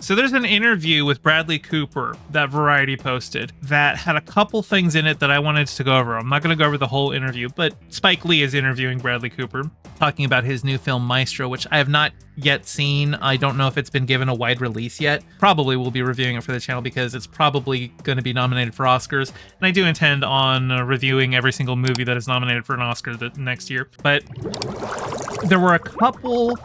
So there's an interview with Bradley Cooper that Variety posted that had a couple things in it that I wanted to go over. I'm not going to go over the whole interview, but Spike Lee is interviewing Bradley Cooper, talking about his new film Maestro, which I have not yet seen. I don't know if it's been given a wide release yet. Probably will be reviewing it for the channel because it's probably going to be nominated for Oscars. And I do intend on reviewing every single movie that is nominated for an Oscar next year. But there were a couple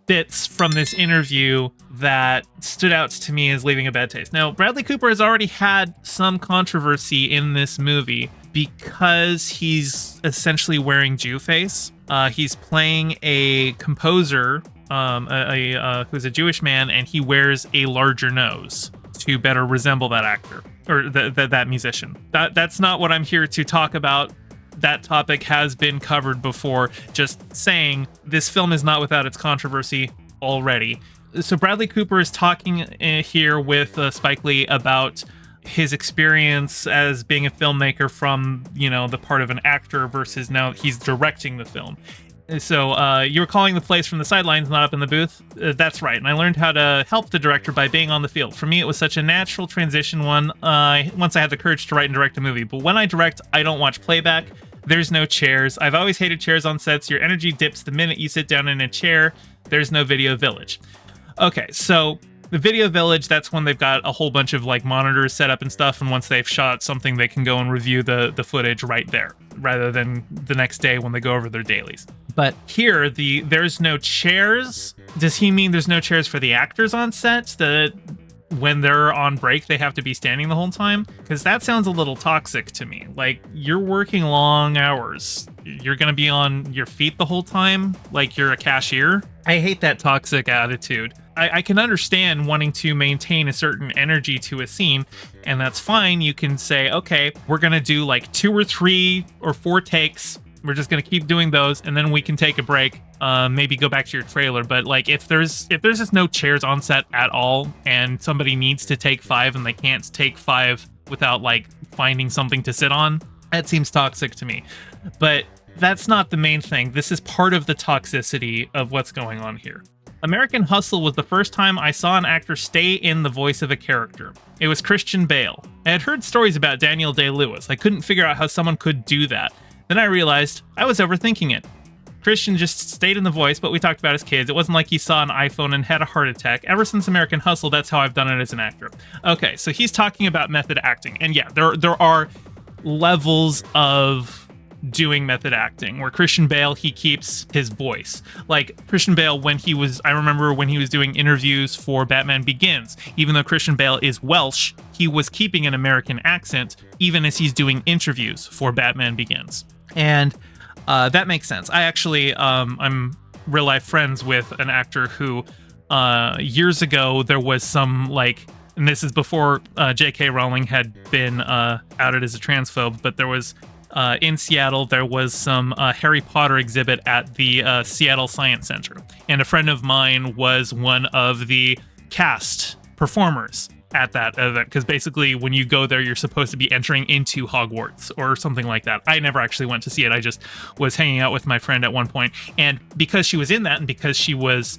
bits from this interview that stood out to me as leaving a bad taste. Now, Bradley Cooper has already had some controversy in this movie because he's essentially wearing Jew face. He's playing a composer who's a Jewish man, and he wears a larger nose to better resemble that actor or that musician. That's not what I'm here to talk about. That topic has been covered before. Just saying, this film is not without its controversy already. So Bradley Cooper is talking here with Spike Lee about his experience as being a filmmaker from, the part of an actor versus now he's directing the film. So you were calling the plays from the sidelines, not up in the booth? That's right. And I learned how to help the director by being on the field. For me, it was such a natural transition once I had the courage to write and direct a movie. But when I direct, I don't watch playback. There's no chairs. I've always hated chairs on sets. Your energy dips the minute you sit down in a chair. There's no video village. Okay, so the video village, that's when they've got a whole bunch of monitors set up and stuff, and once they've shot something, they can go and review the footage right there, rather than the next day when they go over their dailies. But here, there's no chairs. Does he mean there's no chairs for the actors on set? That when they're on break, they have to be standing the whole time? Because that sounds a little toxic to me. You're working long hours. You're going to be on your feet the whole time, like you're a cashier. I hate that toxic attitude. I can understand wanting to maintain a certain energy to a scene, and that's fine. You can say, okay, we're going to do 2 or 3 or 4 takes. We're just going to keep doing those, and then we can take a break, maybe go back to your trailer. But if there's just no chairs on set at all, and somebody needs to take 5 and they can't take 5 without finding something to sit on, that seems toxic to me. But that's not the main thing. This is part of the toxicity of what's going on here. American Hustle was the first time I saw an actor stay in the voice of a character. It was Christian Bale. I had heard stories about Daniel Day-Lewis. I couldn't figure out how someone could do that. Then I realized I was overthinking it. Christian just stayed in the voice, but we talked about his kids. It wasn't like he saw an iPhone and had a heart attack. Ever since American Hustle, that's how I've done it as an actor. Okay, so he's talking about method acting. And yeah, there are levels of doing method acting where Christian Bale, he keeps his voice. Christian Bale, I remember when he was doing interviews for Batman Begins, even though Christian Bale is Welsh, he was keeping an American accent even as he's doing interviews for Batman Begins. And that makes sense. I actually, I'm real life friends with an actor who years ago there was some and this is before J.K. Rowling had been outed as a transphobe, but there was in Seattle, there was some Harry Potter exhibit at the Seattle Science Center. And a friend of mine was one of the cast performers at that event, because basically when you go there, you're supposed to be entering into Hogwarts or something like that. I never actually went to see it. I just was hanging out with my friend at one point. And because she was in that, and because she was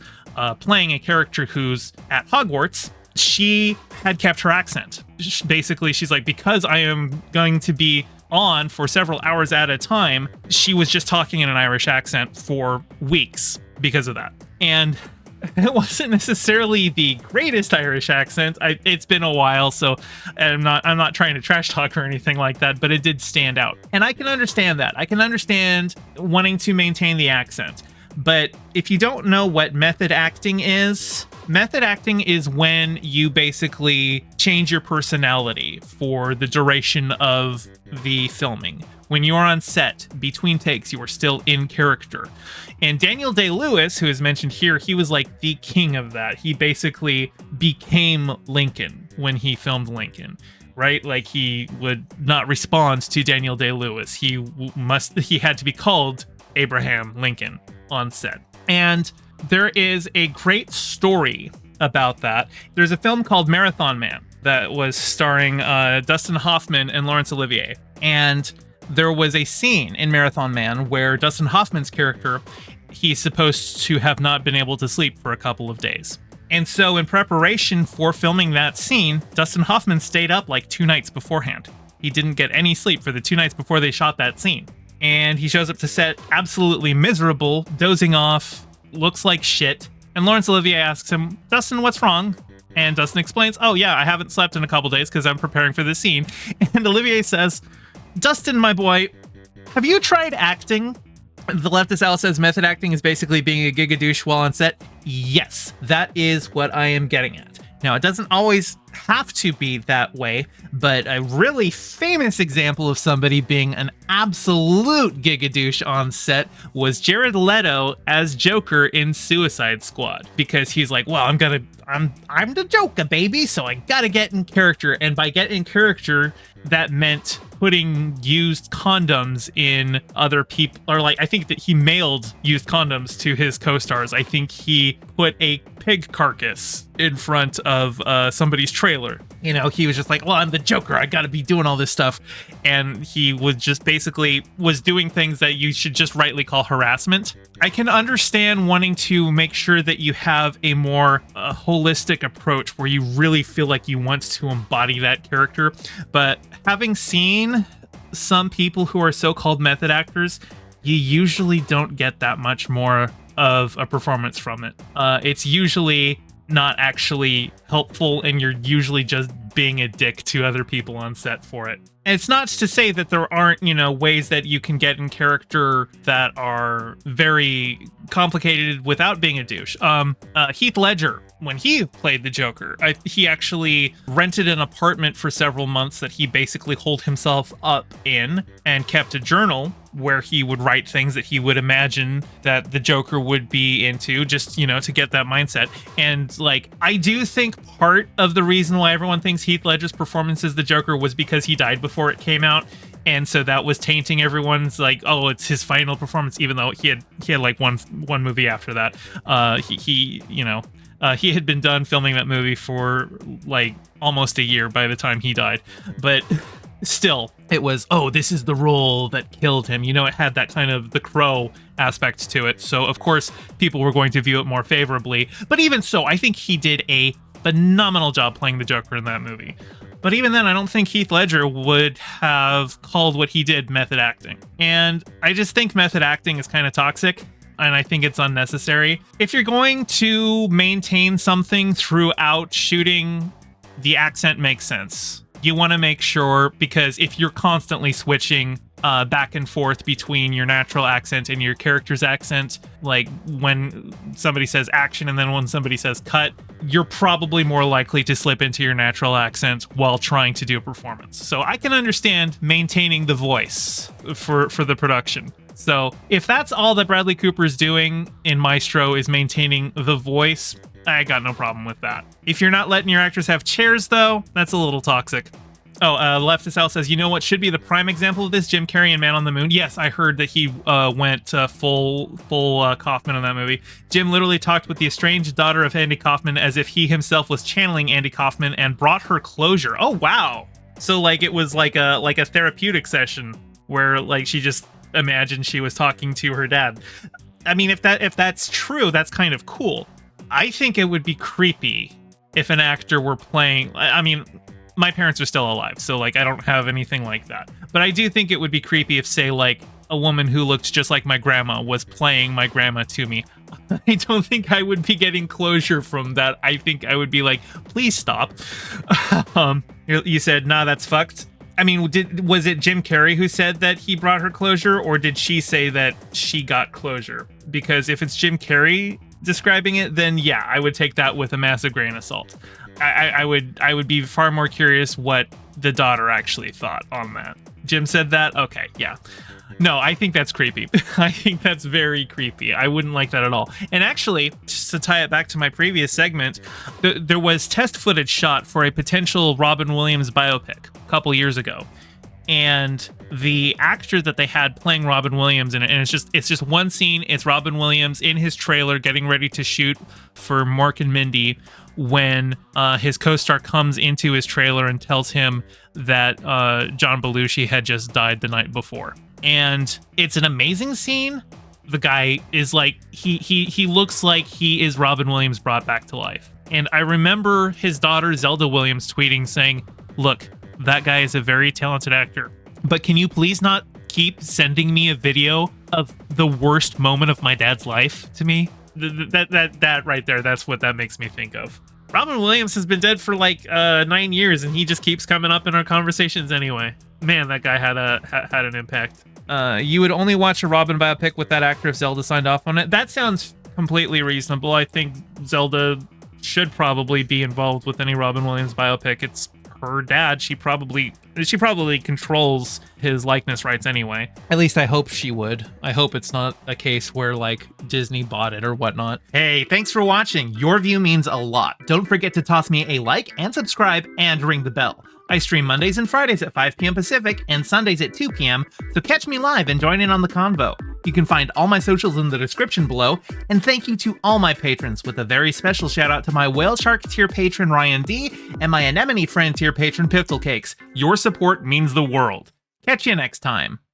playing a character who's at Hogwarts, she had kept her accent. Basically, she's like, because I am going to be on for several hours at a time, she was just talking in an Irish accent for weeks because of that. And it wasn't necessarily the greatest Irish accent. It's been a while, so I'm not trying to trash talk or anything like that, but it did stand out. And I can understand that. I can understand wanting to maintain the accent. But if you don't know what method acting is when you basically change your personality for the duration of the filming. When you are on set, between takes, you are still in character. And Daniel Day-Lewis, who is mentioned here, he was the king of that. He basically became Lincoln when he filmed Lincoln. Right? He would not respond to Daniel Day-Lewis. He had to be called Abraham Lincoln on set. And there is a great story about that. There's a film called Marathon Man that was starring Dustin Hoffman and Laurence Olivier. And there was a scene in Marathon Man where Dustin Hoffman's character, he's supposed to have not been able to sleep for a couple of days. And so in preparation for filming that scene, Dustin Hoffman stayed up like 2 nights beforehand. He didn't get any sleep for the 2 nights before they shot that scene. And he shows up to set absolutely miserable, dozing off, looks like shit. And Laurence Olivier asks him, Dustin, what's wrong? And Dustin explains, oh yeah, I haven't slept in a couple days because I'm preparing for this scene. And Olivier says, Dustin, my boy, have you tried acting? The leftist Al says method acting is basically being a gigadouche while on set. Yes, that is what I am getting at. Now, it doesn't always have to be that way, but a really famous example of somebody being an absolute gigadouche on set was Jared Leto as Joker in Suicide Squad, because he's like, well, I'm the Joker, baby, so I gotta get in character. And by get in character, that meant putting used condoms in other people, or like, I think that he mailed used condoms to his co-stars. I think he put a pig carcass in front of somebody's trailer. You know, he was just like, well, I'm the Joker, I gotta be doing all this stuff. And he was just basically was doing things that you should just rightly call harassment. I can understand wanting to make sure that you have a more holistic approach where you really feel like you want to embody that character. But having seen some people who are so-called method actors, you usually don't get that much more of a performance from it. It's usually not actually helpful, and you're usually just being a dick to other people on set for it. And it's not to say that there aren't, you know, ways that you can get in character that are very complicated without being a douche. Heath Ledger, when he played the Joker, he actually rented an apartment for several months that he basically holed himself up in and kept a journal where he would write things that he would imagine that the Joker would be into, just, you know, to get that mindset. And like, I do think part of the reason why everyone thinks Heath Ledger's performance as the Joker was because he died before it came out. And so that was tainting everyone's like, oh, it's his final performance, even though he had like one movie after that. He had been done filming that movie for like almost a year by the time he died. But still, it was, oh, this is the role that killed him. You know, it had that kind of The Crow aspect to it. So, of course, people were going to view it more favorably. But even so, I think he did a phenomenal job playing the Joker in that movie. But even then, I don't think Heath Ledger would have called what he did method acting. And I just think method acting is kind of toxic, and I think it's unnecessary. If you're going to maintain something throughout shooting, the accent makes sense. You want to make sure, because if you're constantly switching back and forth between your natural accent and your character's accent, like when somebody says action and then when somebody says cut, you're probably more likely to slip into your natural accent while trying to do a performance. So I can understand maintaining the voice for the production. So if that's all that Bradley Cooper's doing in Maestro is maintaining the voice, I got no problem with that. If you're not letting your actors have chairs, though, that's a little toxic. Oh, Leftist Al says, you know what should be the prime example of this? Jim Carrey in Man on the Moon. Yes, I heard that he went full Kaufman on that movie. Jim literally talked with the estranged daughter of Andy Kaufman as if he himself was channeling Andy Kaufman and brought her closure. Oh, wow. So like it was like a therapeutic session where like she just imagined she was talking to her dad. I mean, if that's true, that's kind of cool. I think it would be creepy if an actor were playing, I mean, my parents are still alive, so like I don't have anything like that. But I do think it would be creepy if, say, like a woman who looked just like my grandma was playing my grandma to me. I don't think I would be getting closure from that. I think I would be like, please stop. You said, nah, that's fucked. I mean, was it Jim Carrey who said that he brought her closure, or did she say that she got closure? Because if it's Jim Carrey describing it, then yeah, I would take that with a massive grain of salt. I would be far more curious what the daughter actually thought on that. Jim said that? Okay, yeah. No, I think that's creepy. I think that's very creepy. I wouldn't like that at all. And actually, just to tie it back to my previous segment, there was test footage shot for a potential Robin Williams biopic a couple years ago. And the actor that they had playing Robin Williams in it, and it's just one scene. It's Robin Williams in his trailer getting ready to shoot for Mork and Mindy when his co-star comes into his trailer and tells him that John Belushi had just died the night before. And it's an amazing scene. The guy is like, he looks like he is Robin Williams brought back to life. And I remember his daughter Zelda Williams tweeting saying, look, that guy is a very talented actor, but can you please not keep sending me a video of the worst moment of my dad's life to me? That right there, that's what that makes me think of. Robin Williams has been dead for like 9 years, and he just keeps coming up in our conversations anyway. Man, that guy had an impact. You would only watch a Robin biopic with that actor if Zelda signed off on it. That sounds completely reasonable. I think Zelda should probably be involved with any Robin Williams biopic. It's her dad. She probably controls his likeness rights anyway. At least I hope she would. I hope it's not a case where like Disney bought it or whatnot. Hey, thanks for watching. Your view means a lot. Don't forget to toss me a like and subscribe and ring the bell. I stream Mondays and Fridays at 5 p.m. Pacific and Sundays at 2 p.m., so catch me live and join in on the convo. You can find all my socials in the description below, and thank you to all my patrons, with a very special shout out to my Whale Shark tier patron Ryan D and my Anemone friend tier patron Pistol Cakes. Your support means the world. Catch you next time.